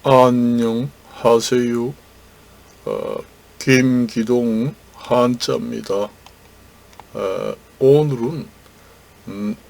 안녕하세요. 김기동 한자입니다. 오늘은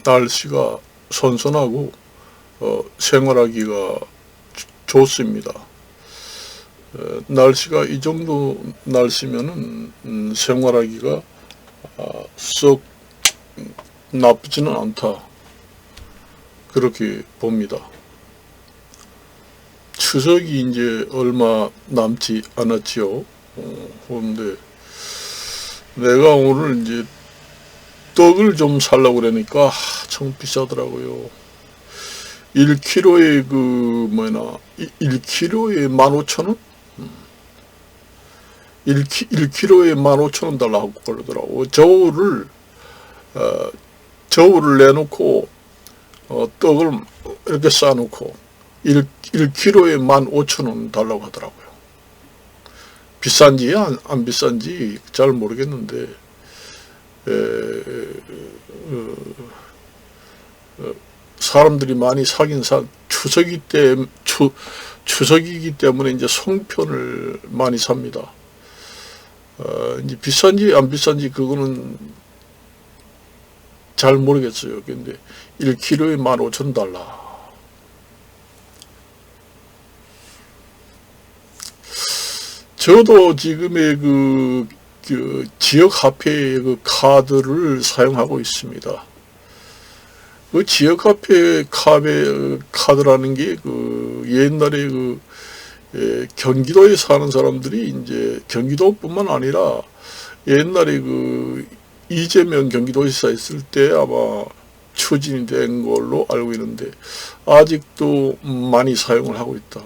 날씨가 선선하고 생활하기가 좋습니다. 날씨가 이 정도 날씨면은 생활하기가 썩 나쁘지는 않다, 그렇게 봅니다. 추석이 이제 얼마 남지 않았지요. 그런데 내가 오늘 이제 떡을 좀 살려고 그러니까 참 비싸더라고요. 1kg에 1kg에 15,000원? 1kg에 15,000원 달라고 그러더라고. 저울을 내놓고 떡을 이렇게 싸놓고 1kg에 15,000원 달라고 하더라고요. 비싼지 안 비싼지 잘 모르겠는데 사람들이 많이 사긴 추석이기 때문에 이제 송편을 많이 삽니다. 이제 비싼지 안 비싼지 그거는 잘 모르겠어요. 근데 1kg에 15,000달러. 저도 지금의 그 지역 화폐의 그 카드를 사용하고 있습니다. 그 지역 화폐 카드라는 게 그 옛날에 경기도에 사는 사람들이 이제 경기도뿐만 아니라 옛날에 그 이재명 경기도지사 있을 때 아마 추진이 된 걸로 알고 있는데 아직도 많이 사용을 하고 있다.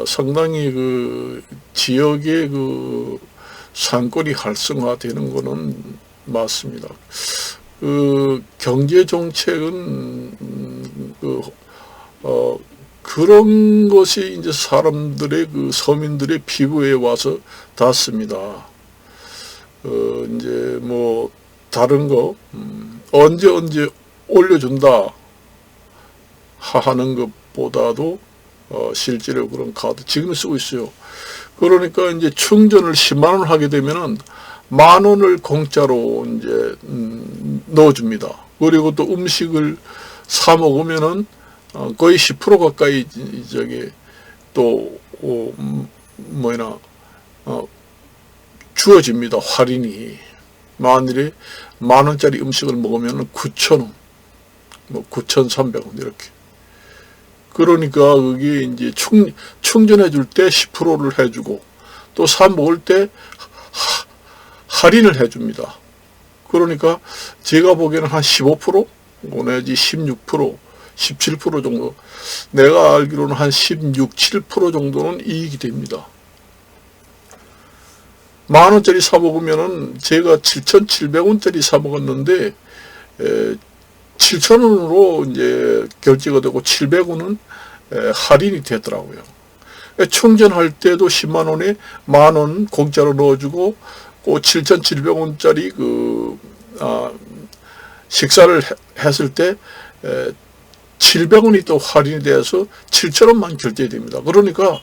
상당히 그 지역의 그 상권이 활성화되는 거는 맞습니다. 그 경제 정책은 그런 것이 이제 사람들의 그 서민들의 피부에 와서 닿습니다. 이제 뭐 다른 거 언제 올려준다 하는 것보다도 실제로 그런 카드 지금 쓰고 있어요. 그러니까 이제 충전을 10만원 하게 되면은 만원을 공짜로 이제 넣어줍니다. 그리고 또 음식을 사 먹으면은 거의 10% 가까이 저기 또 주어집니다. 할인이. 만일에 만원짜리 음식을 먹으면 9,000원, 9,300원 이렇게. 그러니까 그게 이제 충전해 줄 때 10%를 해주고 또 사 먹을 때 할인을 해줍니다. 그러니까 제가 보기에는 한 15% 내지 16%, 17% 정도, 내가 알기로는 한 16, 7% 정도는 이익이 됩니다. 만원짜리 사 먹으면은 제가 7,700원짜리 사 먹었는데 7,000원으로 이제 결제가 되고 700원은 할인이 되더라고요. 충전할 때도 10만원에 만원 공짜로 넣어주고, 그 7,700원짜리 식사를 했을 때 700원이 또 할인이 돼서 7,000원만 결제됩니다. 그러니까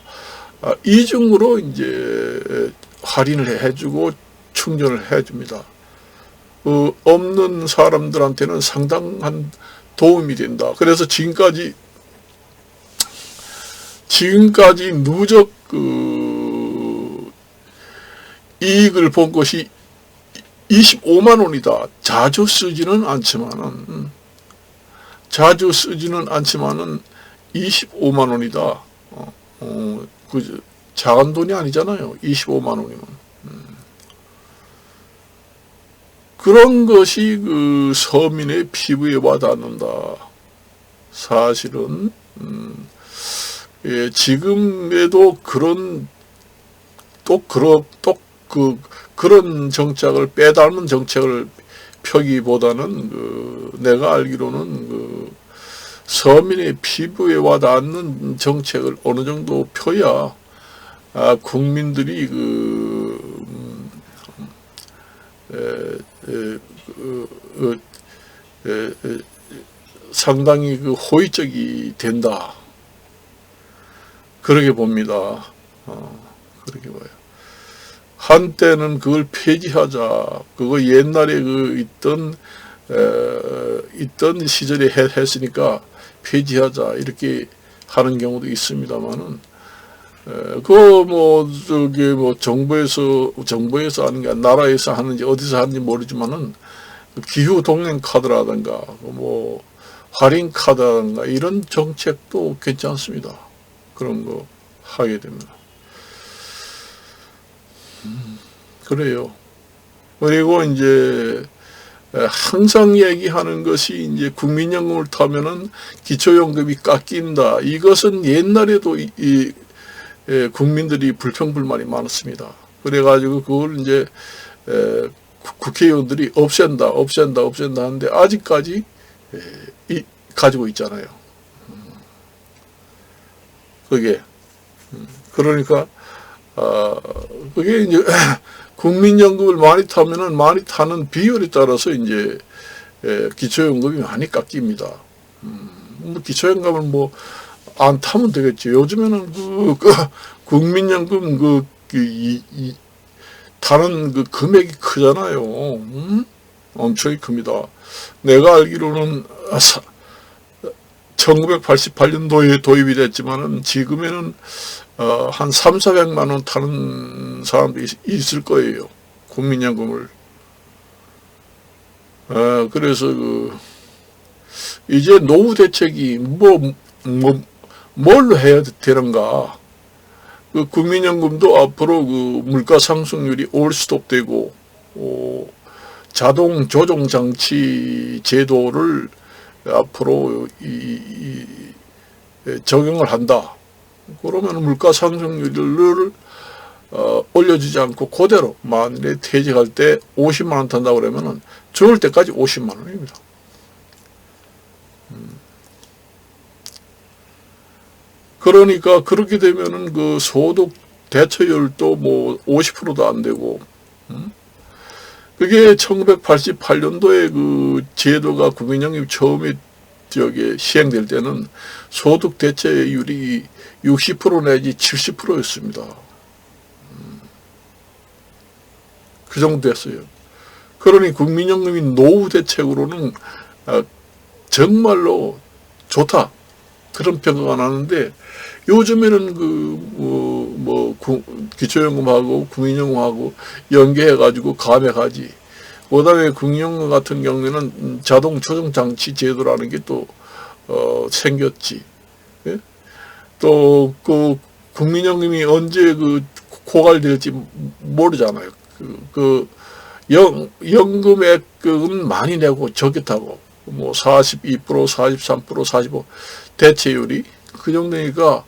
이중으로 이제 할인을 해주고 충전을 해줍니다. 없는 사람들한테는 상당한 도움이 된다. 그래서 지금까지 누적 이익을 본 것이 25만원이다. 자주 쓰지는 않지만은 25만원이다. 작은 돈이 아니잖아요. 25만원이면. 그런 것이 그 서민의 피부에 와닿는다. 사실은 지금에도 그런 정책을 빼닮은 정책을 펴기보다는 내가 알기로는 서민의 피부에 와닿는 정책을 어느 정도 펴야 국민들이 상당히 호의적이 된다. 그렇게 봅니다. 그렇게 봐요. 한때는 그걸 폐지하자. 그거 옛날에 있던 시절에 했으니까 폐지하자. 이렇게 하는 경우도 있습니다만은, 정부에서 하는 게 나라에서 하는지 어디서 하는지 모르지만은, 기후 동행 카드라든가, 할인 카드라든가, 이런 정책도 괜찮습니다. 그런 거 하게 되면. 그래요. 그리고 이제 항상 얘기하는 것이 이제 국민연금을 타면은 기초연금이 깎인다. 이것은 옛날에도 국민들이 불평불만이 많았습니다. 그래가지고 그걸 이제 국회의원들이 없앤다 하는데 아직까지 가지고 있잖아요. 그게 그러니까 그게 이제 국민연금을 많이 타면은 많이 타는 비율에 따라서 이제 기초연금이 많이 깎입니다. 기초연금을 안 타면 되겠지. 요즘에는 국민연금 타는 그 금액이 크잖아요. 엄청이 큽니다. 내가 알기로는 1988년도에 도입이 됐지만은 지금에는 한 300~400만 원 타는 사람도 있을 거예요. 국민연금을. 그래서 이제 노후 대책이 뭘로 해야 되는가? 국민연금도 앞으로 물가 상승률이 올스톱되고 자동 조정 장치 제도를 앞으로 적용을 한다. 그러면 물가 상승률을 올려주지 않고 그대로 만일에 퇴직할 때 50만 원 탄다고 그러면은 죽을 때까지 50만 원입니다. 그러니까 그렇게 되면은 그 소득 대처율도 50%도 안 되고, 그게 1988년도에 그 제도가 국민연금이 처음에 시행될 때는 소득 대체율이 60% 내지 70%였습니다. 그 정도 됐어요. 그러니 국민연금이 노후 대책으로는 정말로 좋다. 그런 평가가 나는데 요즘에는 기초연금하고 국민연금하고 연계해가지고 감액하지. 그 다음에 국민연금 같은 경우에는 자동 조정 장치 제도라는 게 또 생겼지. 예? 또 국민연금이 언제 고갈될지 모르잖아요. 연금액은 많이 내고 적게 타고 42%, 43%, 45% 대체율이 그 정도니까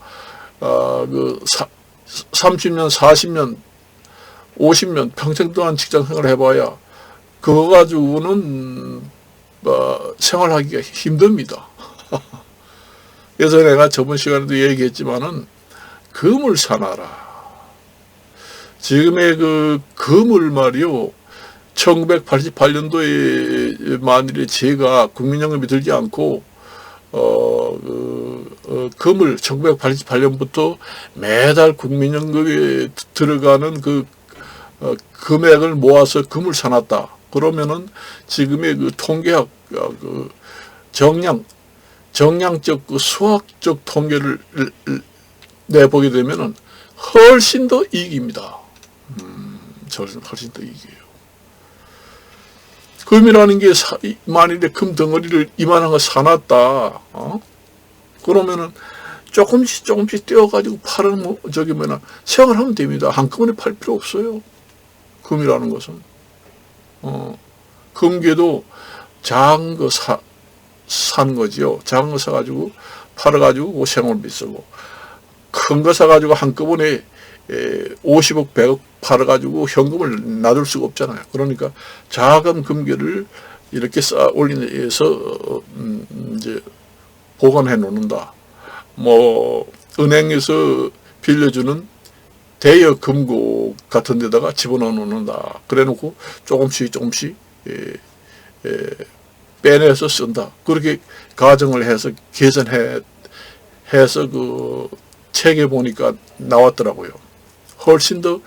30년, 40년, 50년 평생 동안 직장 생활을 해봐야 그거 가지고는 생활하기가 힘듭니다. 그래서 내가 저번 시간에도 얘기했지만은 금을 사놔라. 지금의 금을 말이요, 1988년도에 만일에 제가 국민연금이 들지 않고 금을 1988년부터 매달 국민연금에 들어가는 금액을 모아서 금을 사놨다. 그러면은 지금의 통계학 정량적 수학적 통계를 내보게 되면은 훨씬 더 이익입니다. 훨씬 더 이익이에요. 금이라는 게 만일에 금 덩어리를 이만한 거 사놨다. 그러면은 조금씩 떼어가지고 파는 생활하면 됩니다. 한꺼번에 팔 필요 없어요. 금이라는 것은. 금괴도 작은 거 산 거지요. 작은 거 사가지고 팔아가지고 생활비 쓰고, 큰 거 사가지고 한꺼번에 50억, 100억 팔아가지고 현금을 놔둘 수가 없잖아요. 그러니까 작은 금괴를 이렇게 쌓아 올리면서 이제 보관해 놓는다. 은행에서 빌려주는 대여 금고 같은 데다가 집어넣어 놓는다. 그래 놓고 조금씩 빼내서 쓴다. 그렇게 가정을 해서 개선해서 책에 보니까 나왔더라고요. 훨씬 더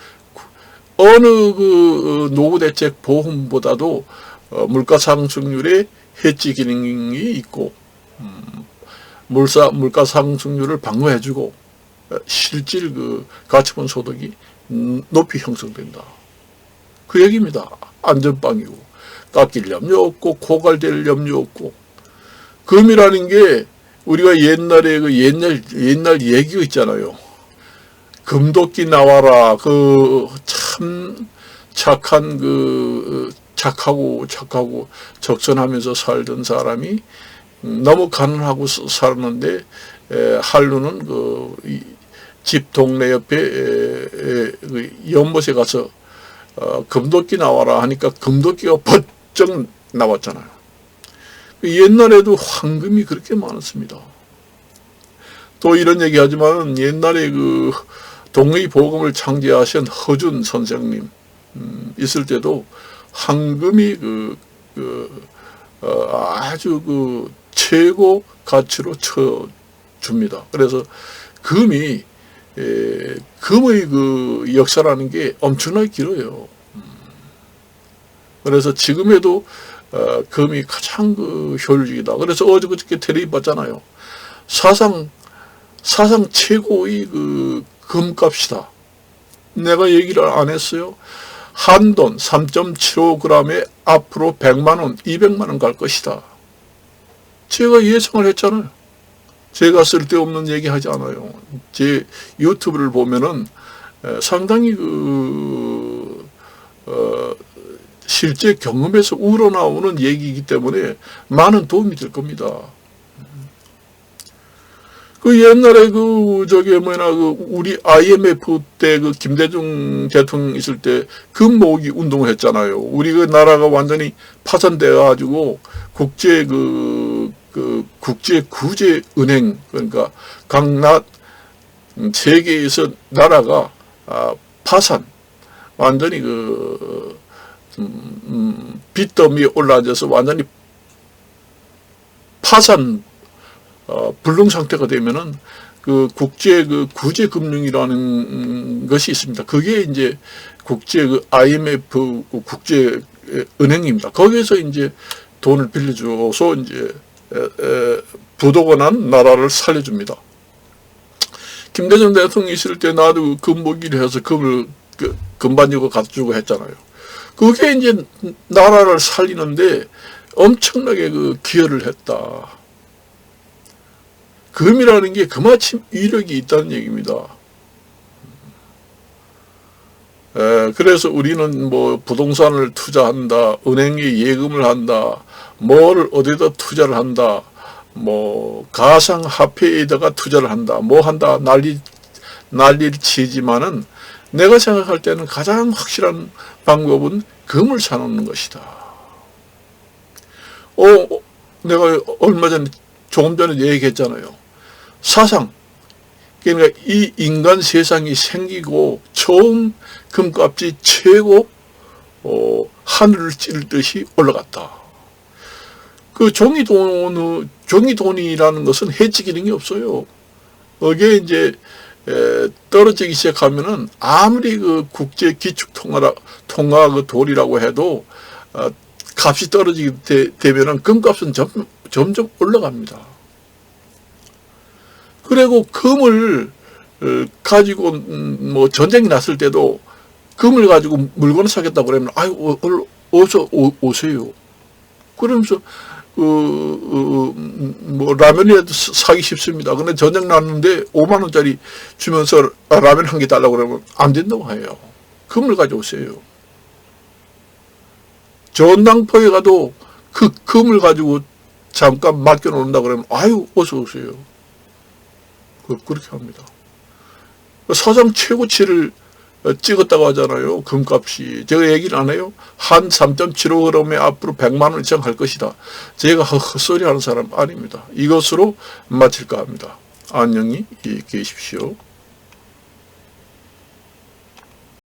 어느 그 노후대책 보험보다도 물가 상승률에 해지 기능이 있고 물가 상승률을 방어해주고 실질 그 가처분 소득이 높이 형성된다. 그 얘기입니다. 안전빵이고 깎일 염려 없고 고갈될 염려 없고. 금이라는 게 우리가 옛날에 그 옛날 얘기가 있잖아요. 금도끼 나와라. 그 참 착한 그 착하고 적선하면서 살던 사람이 너무 가난하고 살았는데 한류는 그 집 동네 옆에 그 연못에 가서 금도끼 나와라 하니까 금도끼가 번쩍 나왔잖아요. 옛날에도 황금이 그렇게 많았습니다. 또 이런 얘기 하지만 옛날에 그 동의보감을 창제하신 허준 선생님 있을 때도 황금이 아주 그 최고 가치로 쳐줍니다. 그래서 금의 그 역사라는 게 엄청나게 길어요. 그래서 지금에도 금이 가장 그 효율적이다. 그래서 어저께 텔레비 봤잖아요. 사상 최고의 그 금값이다. 내가 얘기를 안 했어요. 한돈 3.75g에 앞으로 100만원, 200만원 갈 것이다. 제가 예상을 했잖아요. 제가 쓸데없는 얘기 하지 않아요. 제 유튜브를 보면은 상당히 실제 경험에서 우러나오는 얘기이기 때문에 많은 도움이 될 겁니다. 그 옛날에 우리 IMF 때 그 김대중 대통령 있을 때 금모으기 운동을 했잖아요. 우리 그 나라가 완전히 파산돼 가지고 국제 구제은행, 그러니까 각나 세계에서 나라가 파산, 완전히 빚더미에 올라앉아서 완전히 파산 불능 상태가 되면은 그 구제금융이라는 것이 있습니다. 그게 이제 IMF 국제은행입니다. 거기에서 이제 돈을 빌려줘서 이제 부도가 난 나라를 살려줍니다. 김대중 대통령이 있을 때 나도 금모기를 해서 금을 금반지고 갖다 주고 했잖아요. 그게 이제 나라를 살리는데 엄청나게 기여를 했다. 금이라는 게 그마침 위력이 있다는 얘기입니다. 그래서 우리는 뭐 부동산을 투자한다, 은행에 예금을 한다, 뭘 어디다 투자를 한다, 뭐 가상화폐에다가 투자를 한다, 뭐 한다 난리를 치지만은 내가 생각할 때는 가장 확실한 방법은 금을 사놓는 것이다. 내가 조금 전에 얘기했잖아요. 사상, 그러니까 이 인간 세상이 생기고 처음 금값이 최고 하늘을 찌르듯이 올라갔다. 그 종이돈이라는 것은 해지 기능이 없어요. 거기에 이제 떨어지기 시작하면은 아무리 국제 기축 통화 돈이라고 해도 값이 떨어지게 되면은 금값은 점점 올라갑니다. 그리고 금을 가지고 뭐 전쟁이 났을 때도 금을 가지고 물건을 사겠다고 그러면 어서 오세요. 그러면서 뭐 라면이라도 사기 쉽습니다. 근데 전쟁 났는데 5만 원짜리 주면서 라면 한 개 달라고 그러면 안 된다고 해요. 금을 가져오세요. 전당포에 가도 그 금을 가지고 잠깐 맡겨놓는다 그러면 어서 오세요. 그렇게 합니다. 사상 최고치를 찍었다고 하잖아요. 금값이. 제가 얘기를 안 해요. 한 3.75g에 앞으로 100만 원 이상 갈 것이다. 제가 헛소리 하는 사람 아닙니다. 이것으로 마칠까 합니다. 안녕히 계십시오.